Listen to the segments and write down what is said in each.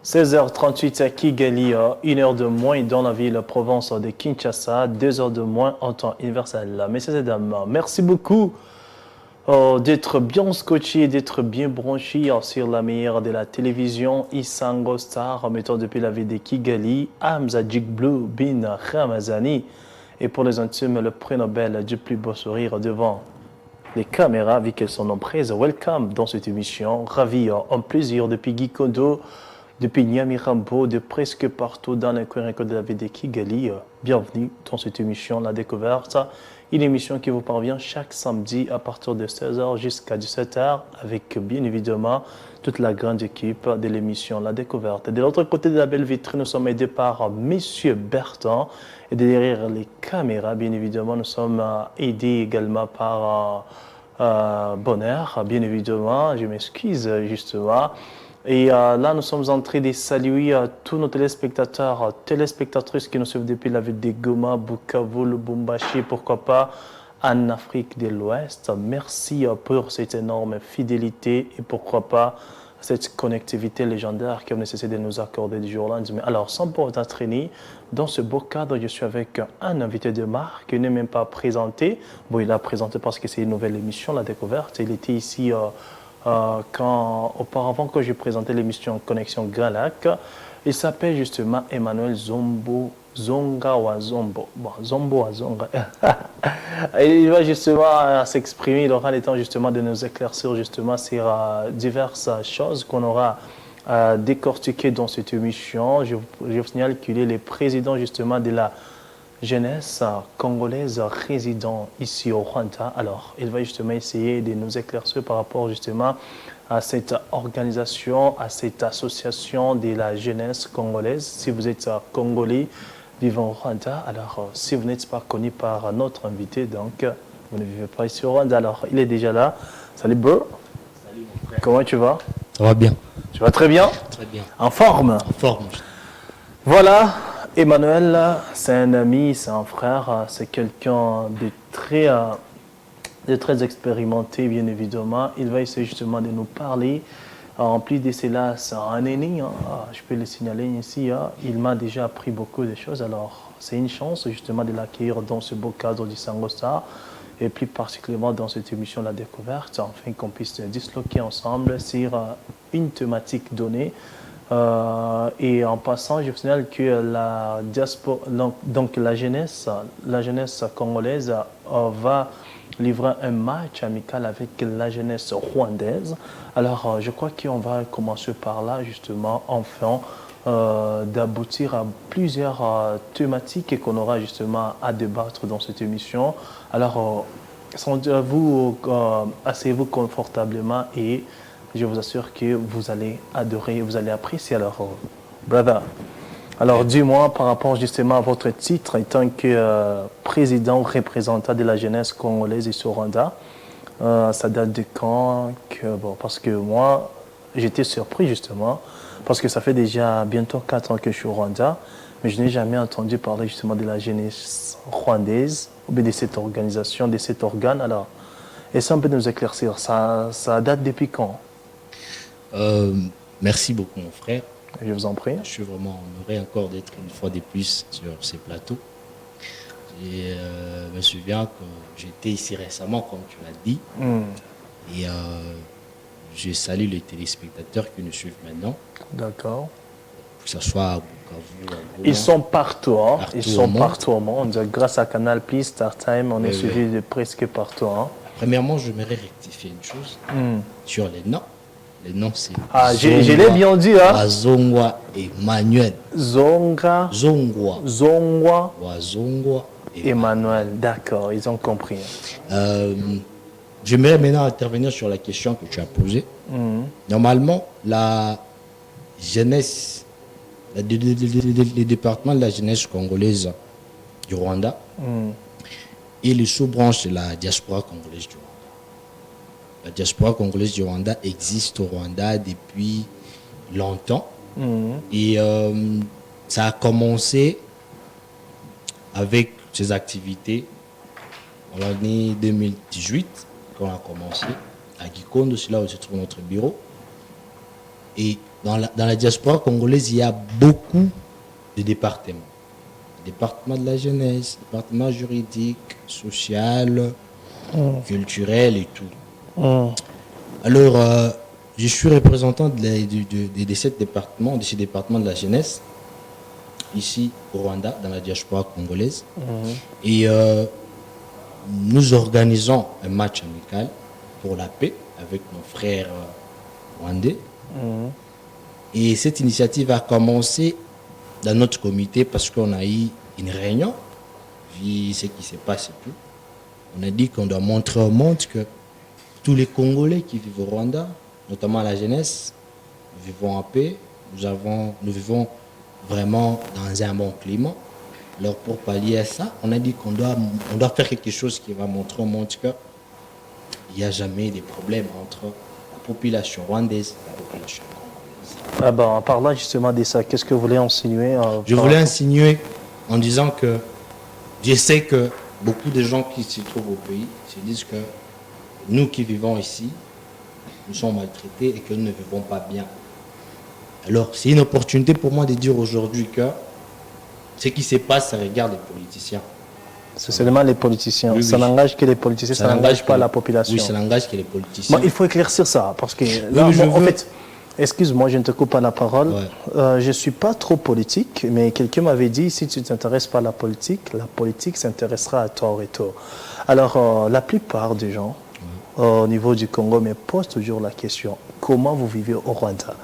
16h38 à Kigali, 1 heure de moins dans la ville province de Kinshasa, 2 heures de moins en temps universel. Messieurs et dames, merci beaucoup d'être bien scotché, d'être bien branché sur la meilleure de la télévision, Isango Star, mettant depuis la ville de Kigali, Hamza Blue Bin Ramazani. Et pour les intimes, le prix Nobel du plus beau sourire devant les caméras, vu qu'elles sont nombreuses. Welcome dans cette émission. Ravi, un plaisir depuis Guy Kondo, depuis Nyamirambo, de presque partout dans les coins de la ville de Kigali. Bienvenue dans cette émission La Découverte. Une émission qui vous parvient chaque samedi à partir de 16h jusqu'à 17h avec bien évidemment toute la grande équipe de l'émission La Découverte. De l'autre côté de la belle vitrine, nous sommes aidés par Monsieur Bertrand. Et derrière les caméras, bien évidemment, nous sommes aidés également par Bonheur, bien évidemment. Je m'excuse justement. Et là, nous sommes en train de saluer tous nos téléspectateurs, téléspectatrices qui nous suivent depuis la ville de Goma, Bukavu, Lubumbashi, pourquoi pas, en Afrique de l'Ouest. Merci pour cette énorme fidélité et pourquoi pas cette connectivité légendaire que vous nécessitez de nous accorder du jour au lendemain. Alors, sans pour autant traîner, dans ce beau cadre, je suis avec un invité de marque qui n'est même pas présenté. Bon, il a présenté parce que c'est une nouvelle émission, La Découverte. Il était ici auparavant que j'ai présenté l'émission Connexion Grand Lac. Il s'appelle justement Emmanuel Zombo, Zonga ou Zombo. Bon, Zombo ou Zonga. Et il va justement s'exprimer, il aura le temps justement de nous éclaircir justement sur diverses choses qu'on aura décortiquées dans cette émission. Je vous signale qu'il est le président justement de la jeunesse congolaise résident ici au Rwanda. Alors, il va justement essayer de nous éclaircir par rapport justement à cette organisation, à cette association de la jeunesse congolaise. Si vous êtes congolais vivant au Rwanda, alors si vous n'êtes pas connu par notre invité, donc vous ne vivez pas ici au Rwanda. Alors, il est déjà là. Salut bro. Salut mon frère. Comment tu vas? Ça va bien. Tu vas très bien? Très bien. En forme? En forme. Voilà. Emmanuel, c'est un ami, c'est un frère, c'est quelqu'un de très expérimenté, bien évidemment. Il va essayer justement de nous parler. En plus de cela, c'est un aîné, je peux le signaler ici. Il m'a déjà appris beaucoup de choses. Alors, c'est une chance justement de l'accueillir dans ce beau cadre du Sangosta et plus particulièrement dans cette émission La Découverte, afin qu'on puisse disloquer ensemble sur une thématique donnée. Et en passant, je vous signale que la diaspora, donc la jeunesse congolaise va livrer un match amical avec la jeunesse rwandaise. Alors, je crois qu'on va commencer par là, justement, enfin, d'aboutir à plusieurs thématiques qu'on aura justement à débattre dans cette émission. Alors, asseyez-vous confortablement et je vous assure que vous allez adorer, vous allez apprécier. Alors, brother, alors dis-moi par rapport justement à votre titre, étant que président ou représentant de la jeunesse congolaise ici au Rwanda, ça date de quand bon, parce que moi, j'étais surpris justement, parce que ça fait déjà bientôt 4 ans que je suis au Rwanda, mais je n'ai jamais entendu parler justement de la jeunesse rwandaise, ou bien de cette organisation, de cet organe. Alors, essaie un peu de nous éclaircir, ça date depuis quand? Merci beaucoup mon frère. Je vous en prie. Je suis vraiment honoré encore d'être une fois de plus sur ces plateaux. Et je me souviens que j'étais ici récemment, comme tu l'as dit. Et je salue les téléspectateurs qui nous suivent maintenant. D'accord. Que ce soit à Bukavu, à Goma. Ils sont partout, hein? Partout Ils sont au monde. partout au monde. Grâce à Canal+, StarTime, on est suivi de presque partout. Hein? Premièrement, j'aimerais rectifier une chose sur les noms. Les noms, c'est je l'ai bien dit, hein? Zongwa et Emmanuel. Zonga, Zongwa. Zongwa, Zongwa et Emmanuel. D'accord, ils ont compris. J'aimerais maintenant intervenir sur la question que tu as posée. Normalement, la jeunesse, le département de la jeunesse congolaise du Rwanda est le sous-branche de la diaspora congolaise du Rwanda. La diaspora congolaise du Rwanda existe au Rwanda depuis longtemps. Et ça a commencé avec ses activités en l'année 2018, quand on a commencé à Gikondo, c'est là où se trouve notre bureau. Et dans la diaspora congolaise, il y a beaucoup de départements. Département de la jeunesse, département juridique, social, culturel et tout. Alors, je suis représentant de ces départements de la jeunesse, ici au Rwanda, dans la diaspora congolaise. Et nous organisons un match amical pour la paix avec nos frères rwandais. Et cette initiative a commencé dans notre comité parce qu'on a eu une réunion, vu ce qui se passe et tout. On a dit qu'on doit montrer au monde que tous les Congolais qui vivent au Rwanda, notamment la jeunesse, vivons en paix. Nous vivons vraiment dans un bon climat. Alors pour pallier à ça, on a dit qu'on doit faire quelque chose qui va montrer au monde qu'il n'y a jamais de problème entre la population rwandaise et la population congolaise. Ah ben, en parlant justement de ça, qu'est-ce que vous voulez insinuer Je voulais insinuer en disant que je sais que beaucoup de gens qui se trouvent au pays se disent que nous qui vivons ici, nous sommes maltraités et que nous ne vivons pas bien. Alors, c'est une opportunité pour moi de dire aujourd'hui que ce qui se passe, ça regarde les politiciens. C'est seulement les politiciens. Oui, ça n'engage que les politiciens, ça n'engage pas la population. Oui, ça n'engage que les politiciens. Bon, il faut éclaircir ça, parce que là, en fait, excuse-moi, je ne te coupe pas la parole. Ouais. Je ne suis pas trop politique, mais quelqu'un m'avait dit, si tu ne t'intéresses pas à la politique s'intéressera à toi au retour. Alors, la plupart des gens, au niveau du Congo, me posent toujours la question, comment vous vivez au Rwanda?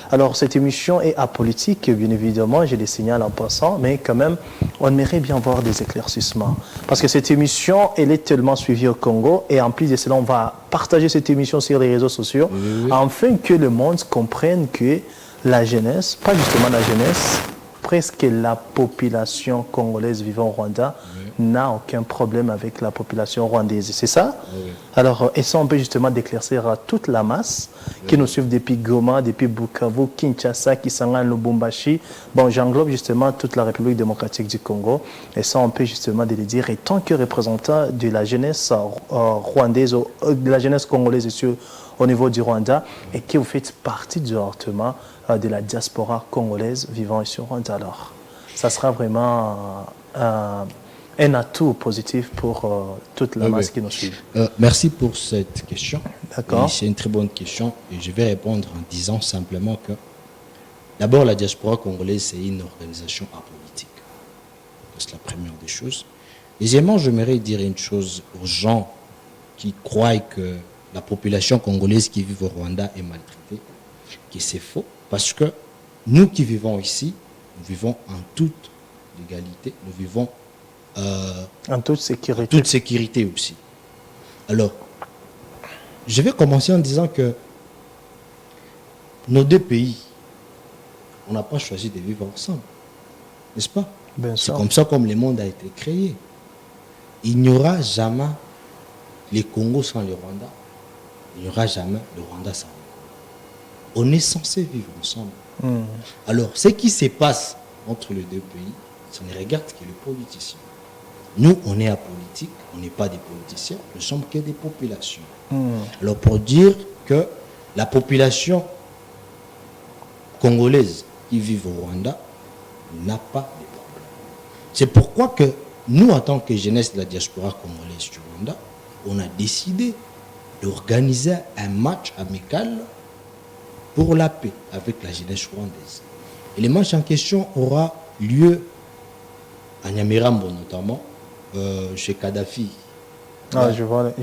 Alors, cette émission est apolitique, bien évidemment, je les signale en passant, mais quand même, on aimerait bien voir des éclaircissements. Parce que cette émission, elle est tellement suivie au Congo, et en plus de cela, on va partager cette émission sur les réseaux sociaux, afin que le monde comprenne que la jeunesse, pas justement la jeunesse, presque la population congolaise vivant au Rwanda n'a aucun problème avec la population rwandaise. C'est ça? Alors, essayons un peu justement d'éclaircir à toute la masse qui nous suivent depuis Goma, depuis Bukavu, Kinshasa, Kisangani, Lubumbashi. Bon, j'englobe justement toute la République démocratique du Congo. Essayons un peu justement de le dire. Et tant que représentant de la jeunesse rwandaise, de la jeunesse congolaise ici au niveau du Rwanda, et que vous faites partie directement de la diaspora congolaise vivant ici au Rwanda. Alors, ça sera vraiment un atout positif pour toute la masse qui nous suit. Merci pour cette question. D'accord. C'est une très bonne question et je vais répondre en disant simplement que d'abord la diaspora congolaise c'est une organisation apolitique. C'est la première des choses. Deuxièmement, j'aimerais dire une chose aux gens qui croient que la population congolaise qui vit au Rwanda est maltraitée, que c'est faux, parce que nous qui vivons ici, nous vivons en toute légalité, nous vivons en toute sécurité. En toute sécurité aussi. Alors, je vais commencer en disant que nos deux pays, on n'a pas choisi de vivre ensemble, n'est-ce pas? C'est comme ça comme le monde a été créé. Il n'y aura jamais les Congo sans le Rwanda. Il n'y aura jamais le Rwanda sans le Congo. On est censé vivre ensemble. Alors, ce qui se passe entre les deux pays, ça ne regarde que les politiciens. Nous, on est apolitique, on n'est pas des politiciens, nous sommes que des populations. Alors, pour dire que la population congolaise qui vit au Rwanda n'a pas de problème. C'est pourquoi que nous, en tant que jeunesse de la diaspora congolaise du Rwanda, on a décidé d'organiser un match amical pour la paix avec la jeunesse rwandaise. Et le match en question aura lieu à Nyamirambo notamment, chez Kadhafi. Ah, je vois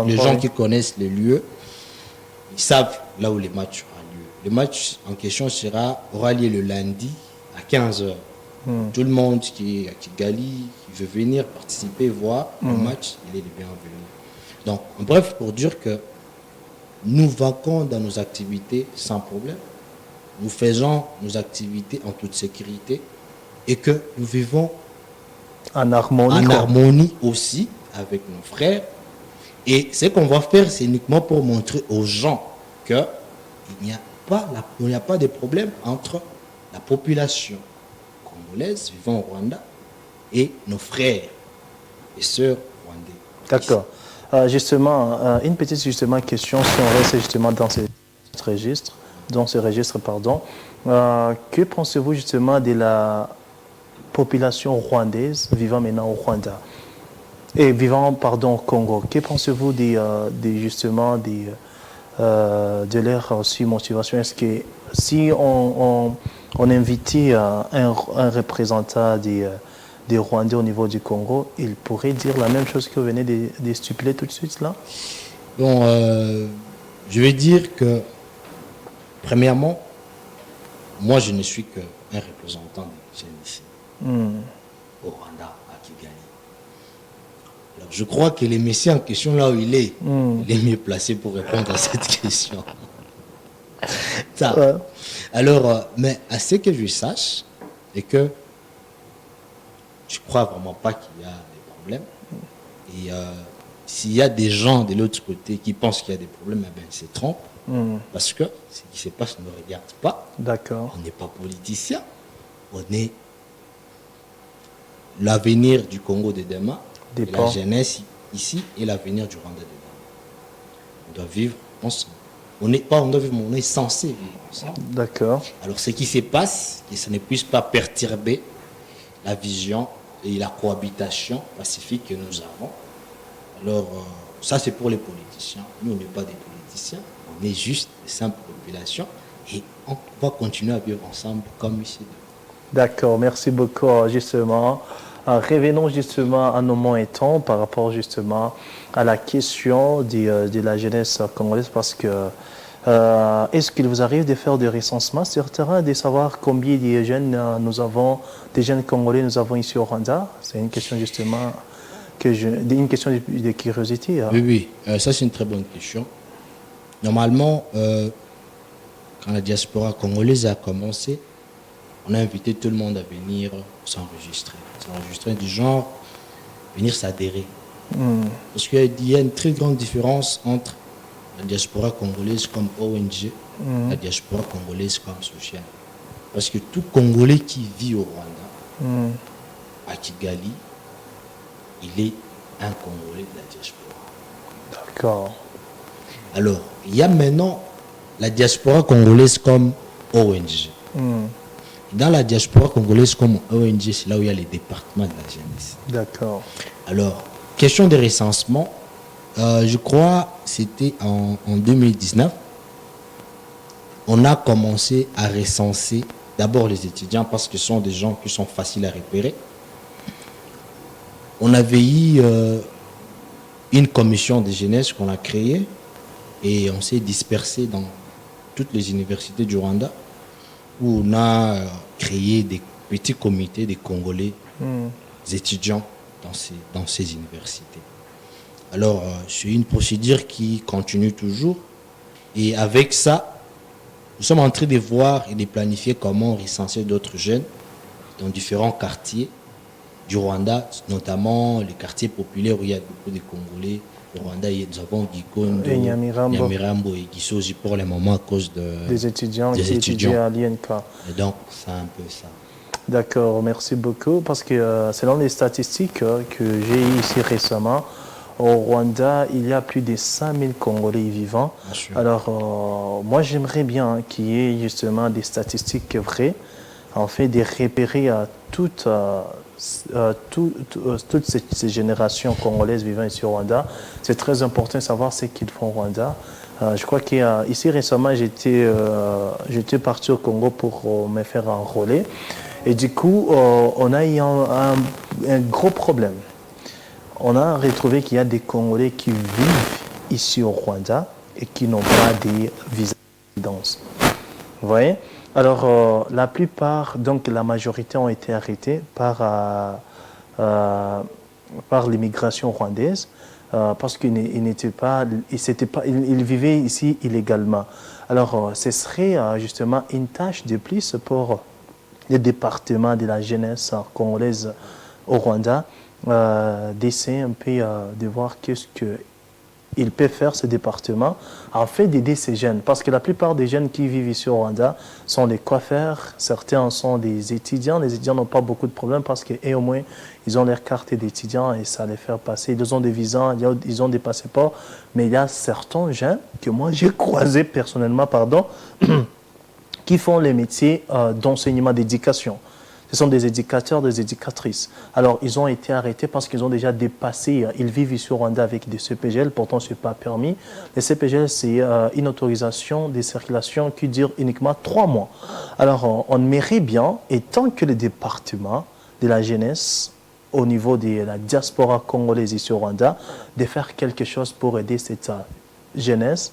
les gens qui connaissent les lieux, ils savent là où les matchs aura lieu. Le match en question aura lieu le lundi à 15h. Tout le monde qui est à Kigali, qui veut venir participer, voir le match, il est le bienvenu. Donc, en bref, pour dire que nous vaquons dans nos activités sans problème, nous faisons nos activités en toute sécurité et que nous vivons en harmonie aussi avec nos frères. Et ce qu'on va faire, c'est uniquement pour montrer aux gens qu'il n'y a pas de problème entre la population congolaise vivant au Rwanda et nos frères et sœurs rwandais. D'accord. Justement, une petite question, si on reste justement dans ce registre. dans ce registre, pardon. Que pensez-vous justement de la population rwandaise vivant maintenant au Rwanda et vivant, pardon, au Congo? Que pensez-vous justement de leur aussi motivation? Est-ce que si on invitait un représentant des Rwandais au niveau du Congo, il pourrait dire la même chose que vous venez de stipuler tout de suite là? Bon, je vais dire que, premièrement, moi je ne suis qu'un représentant des jeunes ici, au Rwanda, à Kigali. Alors je crois que le monsieur en question, là où il est mieux placé pour répondre à cette question. Ça. Ouais. Alors, mais à ce que je sache, c'est que je crois vraiment pas qu'il y a des problèmes. Et s'il y a des gens de l'autre côté qui pensent qu'il y a des problèmes, eh ben, ils se trompent. Parce que ce qui se passe ne nous regarde pas. D'accord. On n'est pas politicien. On est l'avenir du Congo de demain, de la jeunesse ici et l'avenir du Rwanda de demain. On doit vivre ensemble. On est censé vivre ensemble. D'accord. Alors ce qui se passe, que ça ne puisse pas perturber la vision et la cohabitation pacifique que nous avons. Alors ça c'est pour les politiciens. Nous on n'est pas des politiciens, on est juste des simples populations et on va continuer à vivre ensemble comme ici. D'accord, merci beaucoup justement. Revenons justement à nos moments et temps par rapport justement à la question de la jeunesse congolaise parce que est-ce qu'il vous arrive de faire des recensements sur le terrain, de savoir combien de jeunes des jeunes congolais nous avons ici au Rwanda? C'est une question justement une question de curiosité. Hein. Oui, ça c'est une très bonne question. Normalement, quand la diaspora congolaise a commencé, on a invité tout le monde à venir s'enregistrer. S'enregistrer du genre, venir s'adhérer. Parce qu'il y a une très grande différence entre la diaspora congolaise comme ONG, la diaspora congolaise comme sociale. Parce que tout Congolais qui vit au Rwanda, à Kigali, il est un Congolais de la diaspora. D'accord. Alors, il y a maintenant la diaspora congolaise comme ONG. Dans la diaspora congolaise comme ONG, c'est là où il y a les départements de la jeunesse. D'accord. Alors, question de recensement, je crois c'était en 2019, on a commencé à recenser d'abord les étudiants parce que ce sont des gens qui sont faciles à repérer. On avait eu une commission de jeunesse qu'on a créée et on s'est dispersé dans toutes les universités du Rwanda où on a créé des petits comités de Congolais étudiants dans ces universités. Alors, c'est une procédure qui continue toujours. Et avec ça, nous sommes en train de voir et de planifier comment recenser d'autres jeunes dans différents quartiers du Rwanda, notamment les quartiers populaires où il y a beaucoup de Congolais. Au Rwanda, nous avons Gikondo, Nyamirambo et Gisozi pour le moment à cause des étudiants qui étudient à l'INK. Et donc, c'est un peu ça. D'accord, merci beaucoup. Parce que selon les statistiques que j'ai eues ici récemment, au Rwanda, il y a plus de 5000 Congolais vivants. Alors, moi, j'aimerais bien qu'il y ait justement des statistiques vraies, en fait, de repérer toutes ces générations congolaises vivant ici au Rwanda. C'est très important de savoir ce qu'ils font au Rwanda. Je crois qu'ici récemment, j'étais parti au Congo pour me faire enrôler. Et du coup, on a eu un gros problème. On a retrouvé qu'il y a des Congolais qui vivent ici au Rwanda et qui n'ont pas de visa de résidence. Vous voyez? Alors, la plupart, donc la majorité ont été arrêtés par l'immigration rwandaise parce qu'ils vivaient ici illégalement. Alors, ce serait justement une tâche de plus pour le département de la jeunesse congolaise au Rwanda d'essayer un peu de voir qu'est-ce qu'il peut faire ce département afin d'aider ces jeunes. Parce que la plupart des jeunes qui vivent ici au Rwanda sont des coiffeurs, certains sont des étudiants. Les étudiants n'ont pas beaucoup de problèmes parce qu'au moins, ils ont leur carte d'étudiant et ça les fait passer. Ils ont des visas, ils ont des passeports. Mais il y a certains jeunes que moi j'ai croisés personnellement, qui font les métiers d'enseignement, d'éducation. Ce sont des éducateurs, des éducatrices. Alors, ils ont été arrêtés parce qu'ils ont déjà dépassé. Ils vivent ici au Rwanda avec des CPGL, pourtant ce n'est pas permis. Les CPGL, c'est une autorisation de circulation qui dure uniquement 3 mois. Alors, on aimerait bien, et tant que le département de la jeunesse, au niveau de la diaspora congolaise ici au Rwanda, de faire quelque chose pour aider cette jeunesse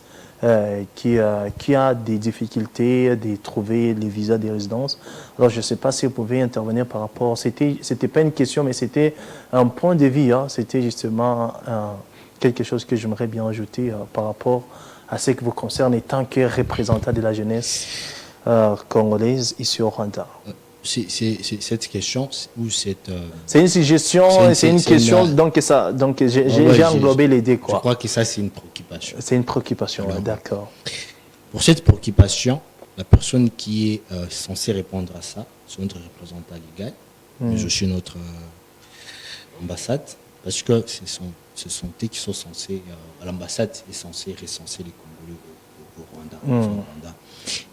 qui a des difficultés de trouver les visas de résidence. Alors, je ne sais pas si vous pouvez intervenir par rapport... C'était pas une question, mais c'était un point de vue. Hein. C'était justement quelque chose que j'aimerais bien ajouter par rapport à ce qui vous concerne en tant que représentant de la jeunesse congolaise ici au Rwanda. C'est cette question ou cette... C'est une suggestion, c'est une question, donc j'ai englobé les deux. Je crois que ça, c'est une préoccupation. C'est une préoccupation, ouais, d'accord. Pour cette préoccupation, la personne qui est censée répondre à ça, c'est notre représentant légal, mais aussi notre ambassade, parce que ce sont eux qui sont censés... l'ambassade est censée recenser les Congolais au Rwanda.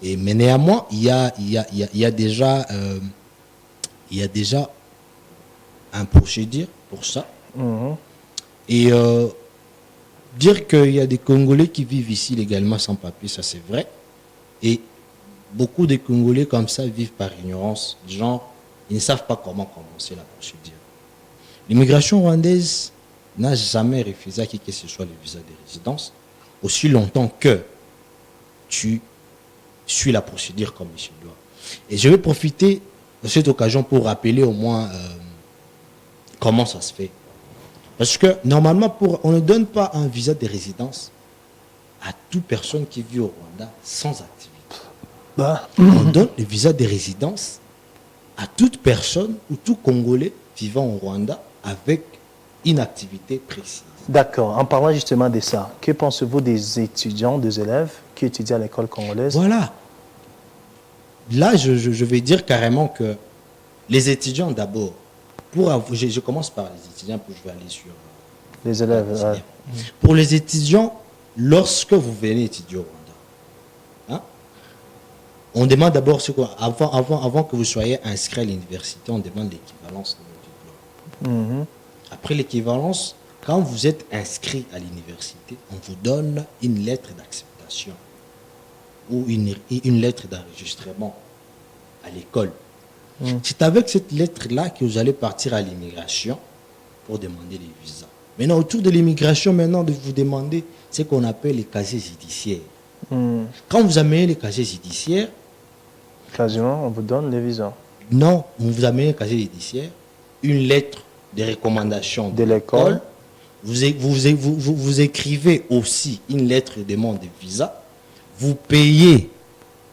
Mais néanmoins, il y a déjà un procédure pour ça. Et dire qu'il y a des Congolais qui vivent ici légalement sans papier, ça c'est vrai. Et beaucoup de Congolais comme ça vivent par ignorance. Genre, ils ne savent pas comment commencer la procédure. L'immigration rwandaise n'a jamais refusé à qui que ce soit le visa de résidence, aussi longtemps que tu suis la procédure comme il se doit. Et je vais profiter de cette occasion pour rappeler au moins comment ça se fait. Parce que normalement, on ne donne pas un visa de résidence à toute personne qui vit au Rwanda sans activité. On donne le visa de résidence à toute personne ou tout Congolais vivant au Rwanda avec une activité précise. D'accord. En parlant justement de ça, que pensez-vous des étudiants, des élèves qui étudient à l'école congolaise? Voilà. Là, je vais dire carrément que les étudiants d'abord, je commence par les étudiants, puis je vais aller sur les élèves. Ouais. Pour les étudiants, lorsque vous venez étudier au Rwanda, on demande d'abord, avant que vous soyez inscrit à l'université, on demande l'équivalence de votre diplôme. Après l'équivalence, quand vous êtes inscrit à l'université, on vous donne une lettre d'acceptation ou une lettre d'enregistrement à l'école. C'est avec cette lettre-là que vous allez partir à l'immigration pour demander les visas. Maintenant, autour de l'immigration, maintenant, de vous demander ce qu'on appelle les casiers judiciaires. Quand vous amenez les casiers judiciaires... Quasiment, on vous donne les visas. Non, on vous amène les casiers judiciaires, une lettre de recommandation de l'école. Vous écrivez aussi une lettre de demande de visa. Vous payez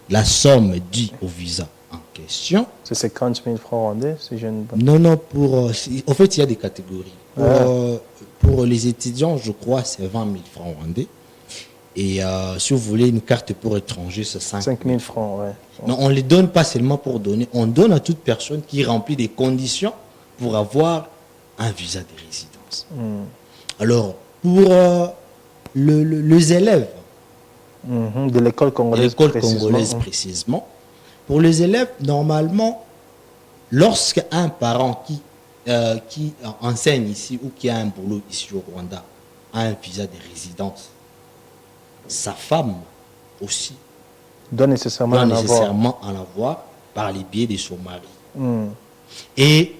la somme due au visa en question. C'est 50 000 francs rwandais, si je ne... Non, en fait, il y a des catégories. Pour les étudiants, je crois, c'est 20 000 francs rwandais. Et si vous voulez une carte pour étranger, c'est 5 000 francs. Ouais. Non, on ne les donne pas seulement pour donner. On donne à toute personne qui remplit des conditions pour avoir un visa de résidence. Alors, pour les élèves de l'école congolaise, précisément, pour les élèves, normalement, lorsqu'un parent qui enseigne ici ou qui a un boulot ici au Rwanda a un visa de résidence, sa femme aussi doit nécessairement en avoir par les biais de son mari. Et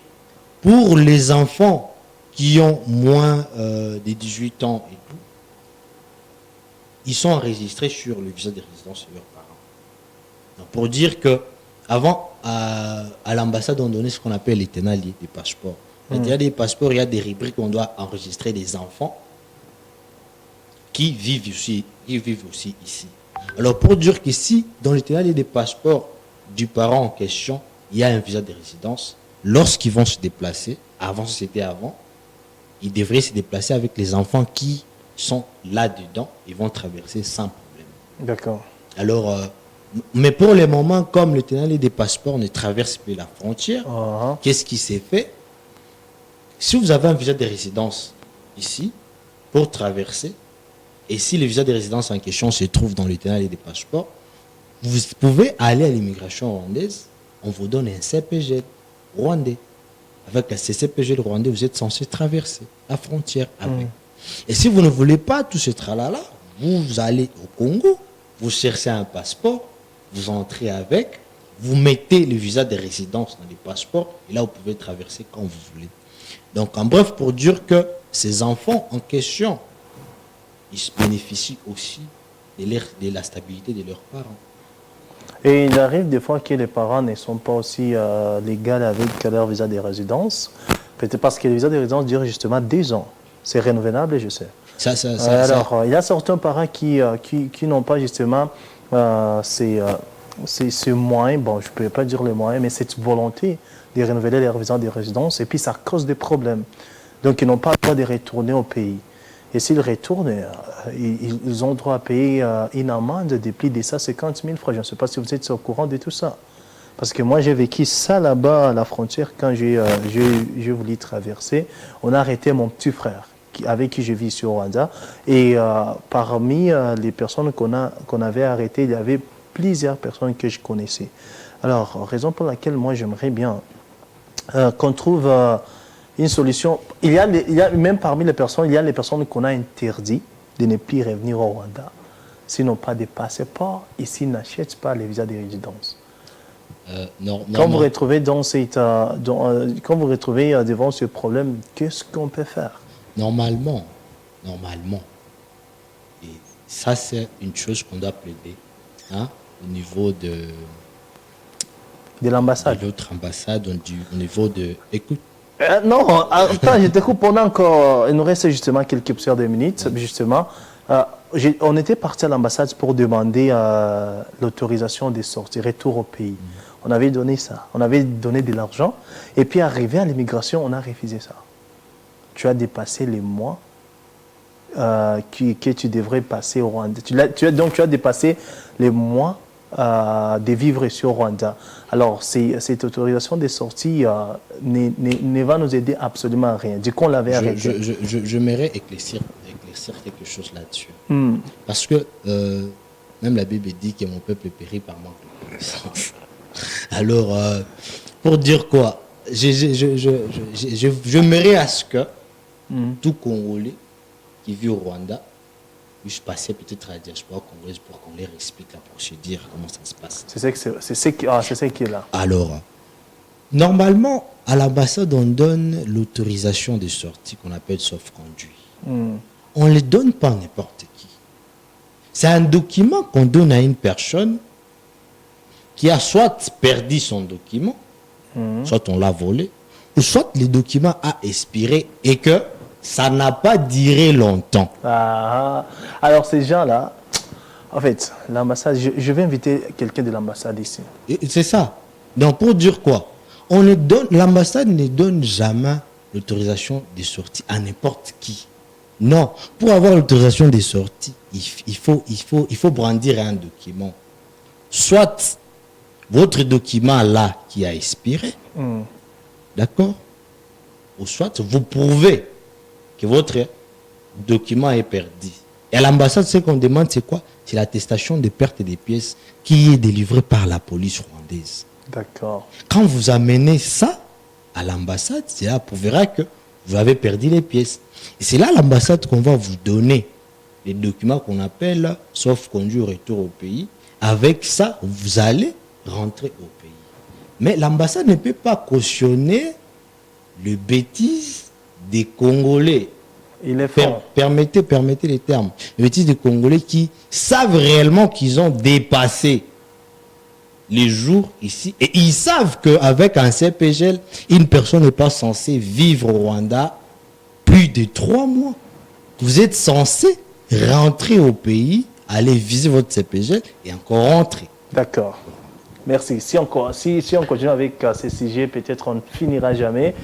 pour les enfants qui ont moins de 18 ans et tout, ils sont enregistrés sur le visa de résidence de leurs parents. Donc pour dire que avant, à l'ambassade, on donnait ce qu'on appelle les ténaliers des passeports. Il y a des passeports, il y a des rubriques où on doit enregistrer des enfants qui vivent aussi ici. Alors pour dire qu'ici, dans le ténalier des passeports du parent en question, il y a un visa de résidence. Lorsqu'ils vont se déplacer, ils devraient se déplacer avec les enfants qui sont là-dedans. Ils vont traverser sans problème. D'accord. Alors, mais pour le moment, comme le ténalier des passeports ne traverse plus la frontière, qu'est-ce qui s'est fait? Si vous avez un visa de résidence ici, pour traverser, et si le visa de résidence en question se trouve dans le ténalier des passeports, vous pouvez aller à l'immigration rwandaise, on vous donne un CPG rwandais. Avec un CPG rwandais, vous êtes censé traverser la frontière avec. Et si vous ne voulez pas tout ce tralala, vous allez au Congo, vous cherchez un passeport, vous entrez avec, vous mettez le visa de résidence dans les passeports, et là, vous pouvez traverser quand vous voulez. Donc, en bref, pour dire que ces enfants en question, ils bénéficient aussi de la stabilité de leurs parents. Et il arrive des fois que les parents ne sont pas aussi légaux avec leur visa de résidence. Peut-être parce que le visa de résidence dure justement 2 ans. C'est renouvelable, je sais. Alors, il y a certains parents qui n'ont pas justement ces moyens, bon, je ne peux pas dire les moyens, mais cette volonté de renouveler leur visa de résidence, et puis ça cause des problèmes. Donc, ils n'ont pas le droit de retourner au pays. Et s'ils retournent, ils ont droit à payer une amende de plus de 50 000 francs. Je ne sais pas si vous êtes au courant de tout ça. Parce que moi, j'ai vécu ça là-bas à la frontière quand j'ai voulu traverser. On a arrêté mon petit frère avec qui je vis sur Rwanda. Et parmi les personnes qu'on avait arrêtées, il y avait plusieurs personnes que je connaissais. Alors, raison pour laquelle moi, j'aimerais bien qu'on trouve une solution. Il y a même parmi les personnes, il y a les personnes qu'on a interdit de ne plus revenir au Rwanda s'ils n'ont pas de passeport et s'ils n'achètent pas les visas de résidence. Quand vous retrouvez quand vous retrouvez devant ce problème, qu'est-ce qu'on peut faire? Normalement, et ça c'est une chose qu'on doit plaider, hein, au niveau de l'ambassade. De l'autre ambassade, au niveau de... Écoute. Non, attends, je te coupe, il nous reste justement quelques plusieurs de minutes, justement. On était parti à l'ambassade pour demander l'autorisation de sortie, retour au pays. On avait donné ça, on avait donné de l'argent, et puis arrivé à l'immigration, on a refusé ça. Tu as dépassé les mois que tu devrais passer au Rwanda. Donc tu as dépassé les mois de vivre sur Rwanda. Alors, cette autorisation de sortie ne va nous aider absolument à rien. Du coup, on l'avait arrêté. J'aimerais éclaircir quelque chose là-dessus. Parce que même la Bible dit que mon peuple périt par manque de connaissance. Alors, pour dire quoi, j'aimerais à ce que tout Congolais qui vit au Rwanda puisse passer peut-être à la diaspora congolaise pour qu'on leur explique la procédure, comment ça se passe. C'est ce qui est là. Alors, normalement, à l'ambassade, on donne l'autorisation de sortie qu'on appelle sauf-conduit. On ne les donne pas à n'importe qui. C'est un document qu'on donne à une personne qui a soit perdu son document, soit on l'a volé, ou soit le document a expiré et que ça n'a pas duré longtemps. Alors ces gens-là, en fait, l'ambassade, je vais inviter quelqu'un de l'ambassade ici. C'est ça. Donc pour dire quoi, l'ambassade ne donne jamais l'autorisation de sortie à n'importe qui. Non, pour avoir l'autorisation de sortie, il faut brandir un document. Soit votre document là qui a expiré, d'accord, ou soit vous prouvez que votre document est perdu. Et à l'ambassade, ce qu'on demande, c'est quoi? C'est l'attestation de perte des pièces qui est délivrée par la police rwandaise. D'accord. Quand vous amenez ça à l'ambassade, c'est là prouvera que vous avez perdu les pièces. Et c'est là à l'ambassade qu'on va vous donner les documents qu'on appelle sauf-conduit retour au pays. Avec ça, vous allez rentrer au pays. Mais l'ambassade ne peut pas cautionner le bêtise des Congolais. Il est fort. Permettez les termes. Les bêtises des Congolais qui savent réellement qu'ils ont dépassé les jours ici. Et ils savent qu'avec un CPGL, une personne n'est pas censée vivre au Rwanda plus de 3 mois. Vous êtes censé rentrer au pays, aller viser votre CPGL et encore rentrer. D'accord. Merci. Si on continue avec ces sujets, peut-être on ne finira jamais.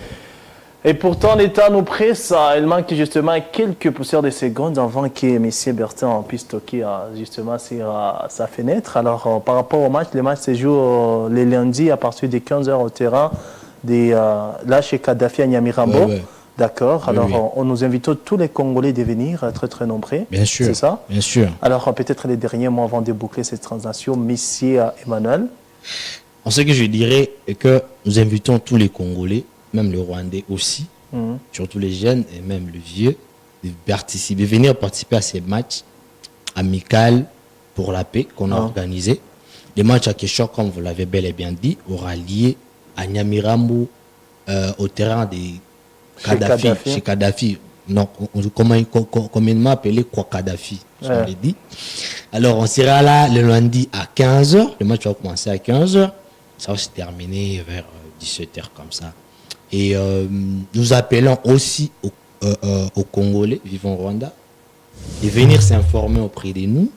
Et pourtant, l'État nous presse. Il manque justement quelques poussières de secondes avant que M. Bertin puisse toquer justement sur sa fenêtre. Alors, par rapport au match, le match se joue les lundis à partir de 15h au terrain là chez Kadhafi à Nyamirambo. D'accord. Alors, oui. on nous invite tous les Congolais de venir, très très nombreux. Bien sûr. C'est ça? Bien sûr. Alors, peut-être les derniers mots avant de boucler cette transaction, Monsieur Emmanuel. En ce que je dirais est que nous invitons tous les Congolais, même les Rwandais aussi, surtout les jeunes et même les vieux, de venir participer à ces matchs amicaux pour la paix qu'on a organisés. Les matchs à Kéchor, comme vous l'avez bel et bien dit, aura lié à Nyamirambo, au terrain des Kadhafi, chez Kadhafi. Non, communément appelé quoi Kadhafi, on l'a dit. Alors, on sera là le lundi à 15h. Le match va commencer à 15h. Ça va se terminer vers 17h comme ça. Et nous appelons aussi aux Congolais vivant au Rwanda de venir s'informer auprès de nous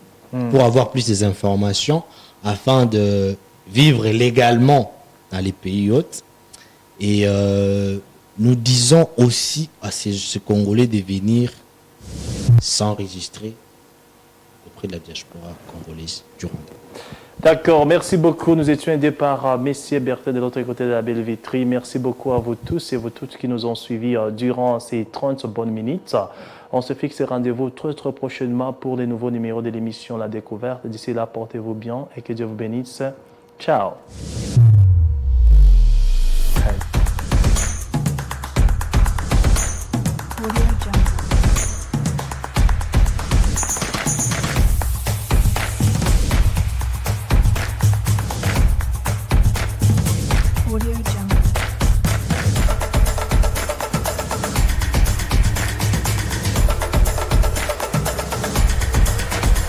pour avoir plus d'informations afin de vivre légalement dans les pays hôtes. Et nous disons aussi à ces Congolais de venir s'enregistrer auprès de la diaspora congolaise du Rwanda. D'accord, merci beaucoup. Nous étions aidés par Messieurs Berthet de l'autre côté de la belle vitrine. Merci beaucoup à vous tous et vous toutes qui nous ont suivis durant ces 30 bonnes minutes. On se fixe rendez-vous très très prochainement pour les nouveaux numéros de l'émission La Découverte. D'ici là, portez-vous bien et que Dieu vous bénisse. Ciao.